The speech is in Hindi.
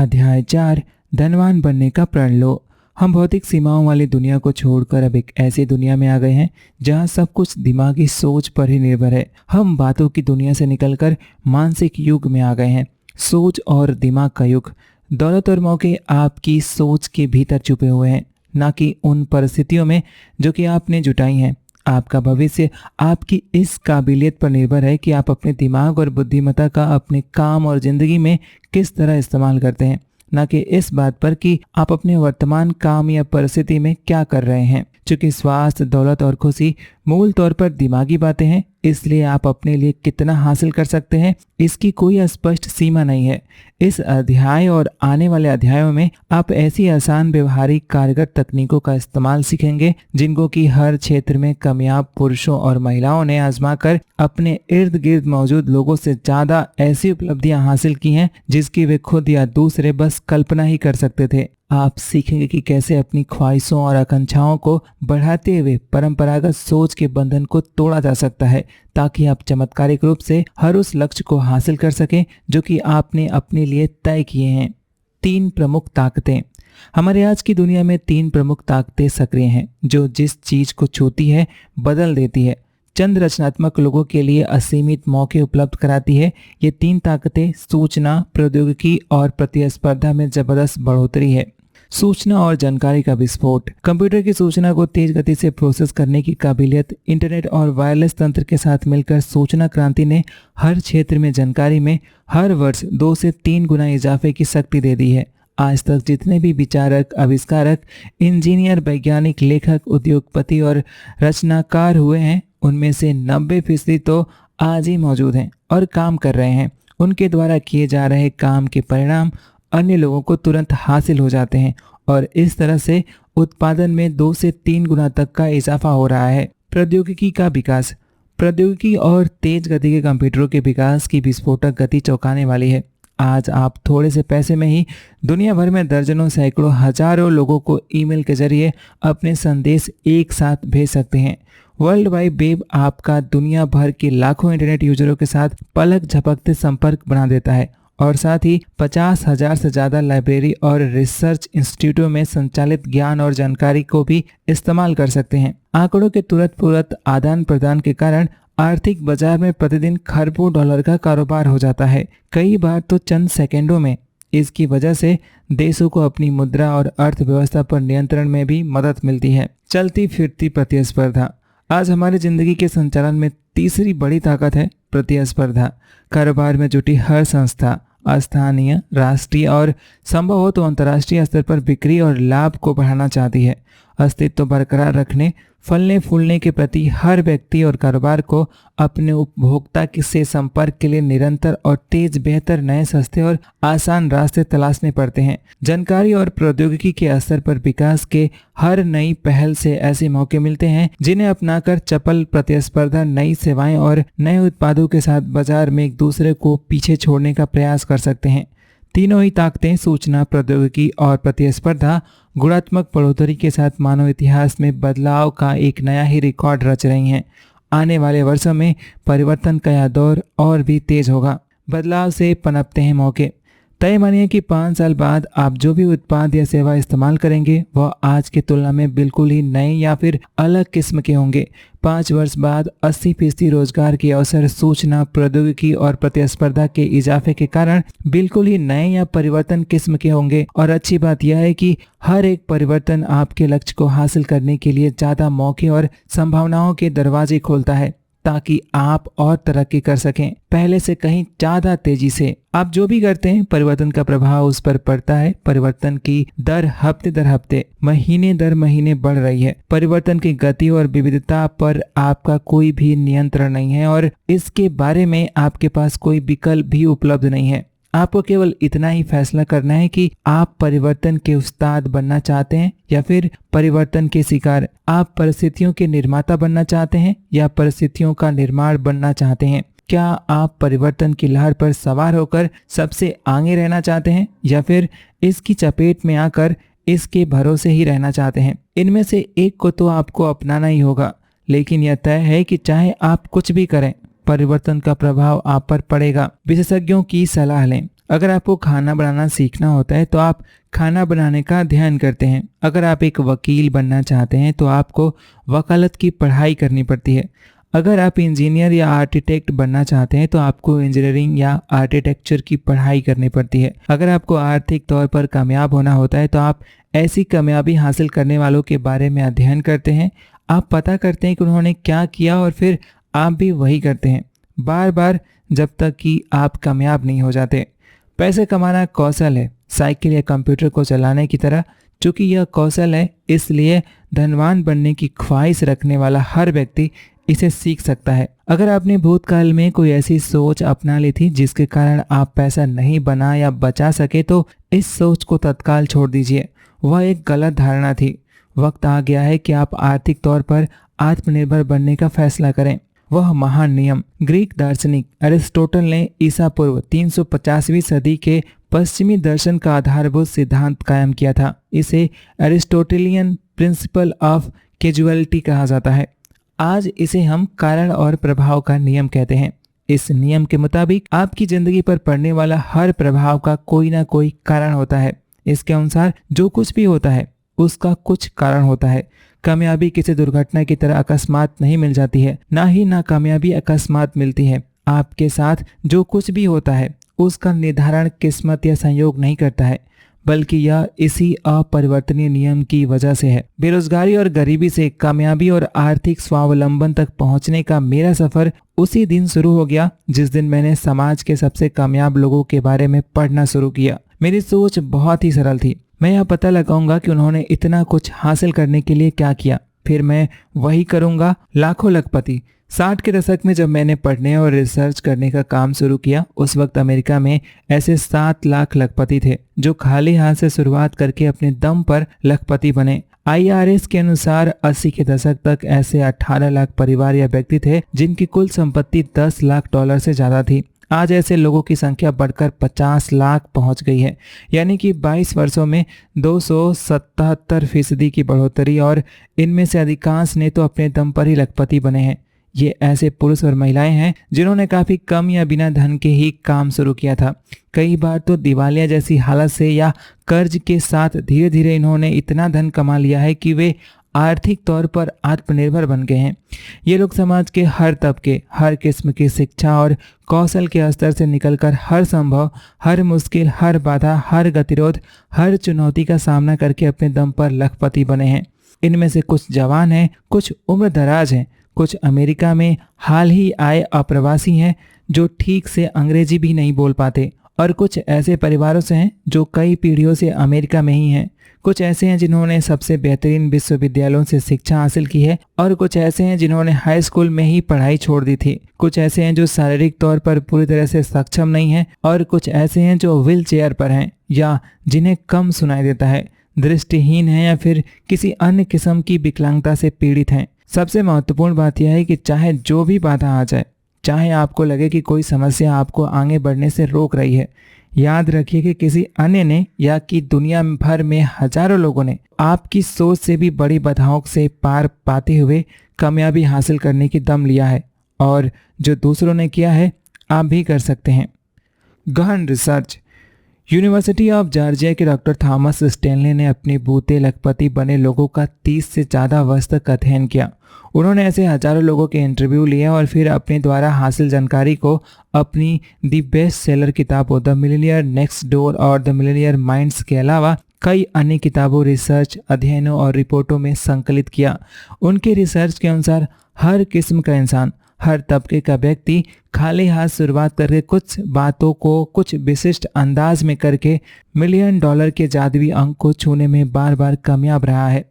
अध्याय 4 धनवान बनने का प्रण लो। हम भौतिक सीमाओं वाली दुनिया को छोड़कर अब एक ऐसी दुनिया में आ गए हैं जहां सब कुछ दिमागी सोच पर ही निर्भर है। हम बातों की दुनिया से निकलकर मानसिक युग में आ गए हैं, सोच और दिमाग का युग। दौलत और मौके आपकी सोच के भीतर छुपे हुए हैं, ना कि उन परिस्थितियों में जो कि आपने जुटाई हैं। आपका भविष्य आपकी इस काबिलियत पर निर्भर है कि आप अपने दिमाग और बुद्धिमत्ता का अपने काम और जिंदगी में किस तरह इस्तेमाल करते हैं, न कि इस बात पर कि आप अपने वर्तमान काम या परिस्थिति में क्या कर रहे हैं। चूंकि स्वास्थ्य, दौलत और खुशी मूल तौर पर दिमागी बातें हैं, इसलिए आप अपने लिए कितना हासिल कर सकते हैं इसकी कोई स्पष्ट सीमा नहीं है। इस अध्याय और आने वाले अध्यायों में आप ऐसी आसान, व्यवहारिक, कारगर तकनीकों का इस्तेमाल सीखेंगे जिनको कि हर क्षेत्र में कामयाब पुरुषों और महिलाओं ने आजमा कर अपने इर्द गिर्द मौजूद लोगों से ज्यादा ऐसी उपलब्धियां हासिल की हैं जिसकी वे खुद या दूसरे बस कल्पना ही कर सकते थे। आप सीखेंगे कि कैसे अपनी ख्वाहिशों और आकांक्षाओं को बढ़ाते हुए परंपरागत सोच के बंधन को तोड़ा जा सकता है, ताकि आप चमत्कारिक रूप से हर उस लक्ष्य को हासिल कर सकें जो कि आपने अपने लिए तय किए हैं। 3 प्रमुख ताकतें। हमारे आज की दुनिया में 3 प्रमुख ताकतें सक्रिय हैं जो जिस चीज को छूती है बदल देती है। चंद रचनात्मक लोगों के लिए असीमित मौके उपलब्ध कराती है। ये 3 ताकतें सूचना, प्रौद्योगिकी और प्रतिस्पर्धा में जबरदस्त बढ़ोतरी है। सूचना और जानकारी का विस्फोट। कंप्यूटर की सूचना को तेज गति से प्रोसेस करने की काबिलियत, इंटरनेट और वायरलेस तंत्र के साथ मिलकर सूचना क्रांति ने हर क्षेत्र में जानकारी में हर वर्ष 2 से 3 गुना इजाफे की शक्ति दे दी है। आज तक जितने भी विचारक, आविष्कारक, इंजीनियर, वैज्ञानिक, लेखक, उद्योगपति और रचनाकार हुए हैं, उनमें से 90% तो आज ही मौजूद हैं और काम कर रहे हैं। उनके द्वारा किए जा रहे काम के परिणाम अन्य लोगों को तुरंत हासिल हो जाते हैं और इस तरह से उत्पादन में 2 से 3 गुना तक का इजाफा हो रहा है। प्रौद्योगिकी का विकास। प्रौद्योगिकी और तेज गति के कंप्यूटरों के विकास की विस्फोटक गति चौंकाने वाली है। आज आप थोड़े से पैसे में ही दुनिया भर में दर्जनों, सैकड़ों, हजारों लोगों को ईमेल के जरिए अपने संदेश एक साथ भेज सकते हैं। वर्ल्ड वाइड वेब आपका दुनिया भर के लाखों इंटरनेट यूजरों के साथ पलक झपकते संपर्क बना देता है और साथ ही 50,000 से ज्यादा लाइब्रेरी और रिसर्च इंस्टीट्यूटों में संचालित ज्ञान और जानकारी को भी इस्तेमाल कर सकते हैं। आंकड़ों के तुरंत आदान प्रदान के कारण आर्थिक बाजार में प्रतिदिन खरबों डॉलर का कारोबार हो जाता है, कई बार तो चंद सेकेंडों में। इसकी वजह से देशों को अपनी मुद्रा और अर्थव्यवस्था पर नियंत्रण में भी मदद मिलती है। चलती फिरती प्रतिस्पर्धा। आज हमारी जिंदगी के संचालन में तीसरी बड़ी ताकत है प्रतिस्पर्धा। कारोबार में जुटी हर संस्था स्थानीय, राष्ट्रीय और संभव हो तो अंतर्राष्ट्रीय स्तर पर बिक्री और लाभ को बढ़ाना चाहती है। अस्तित्व बरकरार रखने, फलने फूलने के प्रति हर व्यक्ति और कारोबार को अपने उपभोक्ता से संपर्क के लिए निरंतर और तेज, बेहतर, नए, सस्ते और आसान रास्ते तलाशने पड़ते हैं। जानकारी और प्रौद्योगिकी के स्तर पर विकास के हर नई पहल से ऐसे मौके मिलते हैं जिन्हें अपनाकर चपल प्रतिस्पर्धा नई सेवाएं और नए उत्पादों के साथ बाजार में एक दूसरे को पीछे छोड़ने का प्रयास कर सकते हैं। तीनों ही ताकतें, सूचना, प्रौद्योगिकी और प्रतिस्पर्धा, गुणात्मक बढ़ोतरी के साथ मानव इतिहास में बदलाव का एक नया ही रिकॉर्ड रच रही हैं। आने वाले वर्षों में परिवर्तन का यह दौर और भी तेज होगा। बदलाव से पनपते हैं मौके। तय मानिए कि 5 साल बाद आप जो भी उत्पाद या सेवा इस्तेमाल करेंगे वह आज की तुलना में बिल्कुल ही नए या फिर अलग किस्म के होंगे। 5 वर्ष बाद 80% रोजगार के अवसर सूचना, प्रौद्योगिकी और प्रतिस्पर्धा के इजाफे के कारण बिल्कुल ही नए या परिवर्तन किस्म के होंगे। और अच्छी बात यह है कि हर एक परिवर्तन आपके लक्ष्य को हासिल करने के लिए ज्यादा मौके और संभावनाओं के दरवाजे खोलता है, ताकि आप और तरक्की कर सकें, पहले से कहीं ज्यादा तेजी से। आप जो भी करते हैं, परिवर्तन का प्रभाव उस पर पड़ता है। परिवर्तन की दर हफ्ते दर हफ्ते, महीने दर महीने बढ़ रही है। परिवर्तन की गति और विविधता पर आपका कोई भी नियंत्रण नहीं है और इसके बारे में आपके पास कोई विकल्प भी उपलब्ध नहीं है। आपको केवल इतना ही फैसला करना है कि आप परिवर्तन के उस्ताद बनना चाहते हैं या फिर परिवर्तन के शिकार। आप परिस्थितियों के निर्माता बनना चाहते हैं या परिस्थितियों का निर्माण बनना चाहते हैं। क्या आप परिवर्तन की लहर पर सवार होकर सबसे आगे रहना चाहते हैं या फिर इसकी चपेट में आकर इसके भरोसे ही रहना चाहते हैं? इनमें से एक को तो आपको अपनाना ही होगा, लेकिन यह तय है कि चाहे आप कुछ भी करें, परिवर्तन का प्रभाव आप पर पड़ेगा। विशेषज्ञों की सलाह लें। अगर आपको खाना बनाना सीखना होता है तो आप खाना बनाने का अध्ययन करते हैं। अगर आप एक वकील बनना चाहते हैं तो आपको वकालत की पढ़ाई करनी पड़ती है। अगर आप इंजीनियर या आर्किटेक्ट बनना चाहते हैं तो आपको इंजीनियरिंग या आर्किटेक्चर की पढ़ाई करनी पड़ती है। अगर आपको आर्थिक तौर पर कामयाब होना होता है तो आप ऐसी कामयाबी हासिल करने वालों के बारे में अध्ययन करते हैं। आप पता करते हैं कि उन्होंने क्या किया और फिर आप भी वही करते हैं, बार बार, जब तक कि आप कामयाब नहीं हो जाते। पैसे कमाना कौशल है, साइकिल या कंप्यूटर को चलाने की तरह। चूंकि यह कौशल है, इसलिए धनवान बनने की ख्वाहिश रखने वाला हर व्यक्ति इसे सीख सकता है। अगर आपने भूतकाल में कोई ऐसी सोच अपना ली थी जिसके कारण आप पैसा नहीं बना या बचा सके, तो इस सोच को तत्काल छोड़ दीजिए। वह एक गलत धारणा थी। वक्त आ गया है कि आप आर्थिक तौर पर आत्मनिर्भर बनने का फैसला करें। वह महान नियम ग्रीक दार्शनिक अरिस्टोटल ने ईसा पूर्व 350वीं सदी के पश्चिमी दर्शन का आधारभूत सिद्धांत कायम किया था। इसे एरिस्टोटेलियन प्रिंसिपल ऑफ कैजुअलिटी कहा जाता है। आज इसे हम कारण और प्रभाव का नियम कहते हैं। इस नियम के मुताबिक आपकी जिंदगी पर पड़ने वाला हर प्रभाव का कोई ना कोई कारण होता है। इसके अनुसार जो कुछ भी होता है उसका कुछ कारण होता है। कामयाबी किसी दुर्घटना की तरह अकस्मात नहीं मिल जाती है, ना ही नाकामयाबी अकस्मात मिलती है। आपके साथ जो कुछ भी होता है उसका निर्धारण किस्मत या संयोग नहीं करता है, बल्कि यह इसी अपरिवर्तनीय नियम की वजह से है। बेरोजगारी और गरीबी से कामयाबी और आर्थिक स्वावलंबन तक पहुंचने का मेरा सफर उसी दिन शुरू हो गया जिस दिन मैंने समाज के सबसे कामयाब लोगों के बारे में पढ़ना शुरू किया। मेरी सोच बहुत ही सरल थी। मैं यह पता लगाऊंगा कि उन्होंने इतना कुछ हासिल करने के लिए क्या किया, फिर मैं वही करूंगा। लाखों लखपति। 60 के दशक में जब मैंने पढ़ने और रिसर्च करने का काम शुरू किया, उस वक्त अमेरिका में ऐसे 7 लाख लखपति थे जो खाली हाथ से शुरुआत करके अपने दम पर लखपति बने। IRS के अनुसार 80 के दशक तक ऐसे 18 लाख परिवार या व्यक्ति थे जिनकी कुल संपत्ति $10 लाख से ज्यादा थी। आज ऐसे लोगों की संख्या बढ़कर 50 लाख पहुंच गई है, यानी कि 22 वर्षों में 277% की बढ़ोतरी, और इनमें से अधिकांश ने तो अपने दम पर ही लखपति बने हैं। ये ऐसे पुरुष और महिलाएं हैं जिन्होंने काफी कम या बिना धन के ही काम शुरू किया था। कई बार तो दिवालिया जैसी हालत से या कर्ज के साथ धीरे धीरे इन्होंने इतना धन कमा लिया है कि वे आर्थिक तौर पर आत्मनिर्भर बन गए हैं। ये लोग समाज के हर तबके, हर किस्म की शिक्षा और कौशल के स्तर से निकलकर हर संभव, हर मुश्किल, हर बाधा, हर गतिरोध, हर चुनौती का सामना करके अपने दम पर लखपति बने हैं। इनमें से कुछ जवान हैं, कुछ उम्र दराज हैं, कुछ अमेरिका में हाल ही आए अप्रवासी हैं जो ठीक से अंग्रेजी भी नहीं बोल पाते, और कुछ ऐसे परिवारों से हैं जो कई पीढ़ियों से अमेरिका में ही हैं। कुछ ऐसे हैं जिन्होंने सबसे बेहतरीन विश्वविद्यालयों से शिक्षा हासिल की है, और कुछ ऐसे हैं जिन्होंने हाई स्कूल में ही पढ़ाई छोड़ दी थी। कुछ ऐसे हैं जो शारीरिक तौर पर पूरी तरह से सक्षम नहीं हैं, और कुछ ऐसे हैं जो व्हील चेयर पर हैं या जिन्हें कम सुनाई देता है, दृष्टिहीन हैं या फिर किसी अन्य किस्म की विकलांगता से पीड़ित हैं। सबसे महत्वपूर्ण बात यह है कि चाहे जो भी बाधा आ जाए, चाहे आपको लगे कि कोई समस्या आपको आगे बढ़ने से रोक रही है, याद रखिए कि किसी अन्य ने या कि दुनिया भर में हजारों लोगों ने आपकी सोच से भी बड़ी बाधाओं से पार पाते हुए कामयाबी हासिल करने की दम लिया है, और जो दूसरों ने किया है आप भी कर सकते हैं। गहन रिसर्च। यूनिवर्सिटी ऑफ जॉर्जिया के डॉक्टर थॉमस स्टैनले ने अपने बूते लखपति बने लोगों का 30 से ज़्यादा वर्ष तक अध्ययन किया। उन्होंने ऐसे हजारों लोगों के इंटरव्यू लिए और फिर अपने द्वारा हासिल जानकारी को अपनी दी बेस्ट सेलर किताबों द मिलियनियर नेक्स्ट डोर और द मिलियनियर माइंड्स के अलावा कई अन्य किताबों, रिसर्च, अध्ययनों और रिपोर्टों में संकलित किया। उनके रिसर्च के अनुसार हर किस्म का इंसान, हर तबके का व्यक्ति खाली हाथ शुरुआत करके कुछ बातों को कुछ विशिष्ट अंदाज में करके $1 मिलियन के जादुई अंक को छूने में बार बार कामयाब रहा है।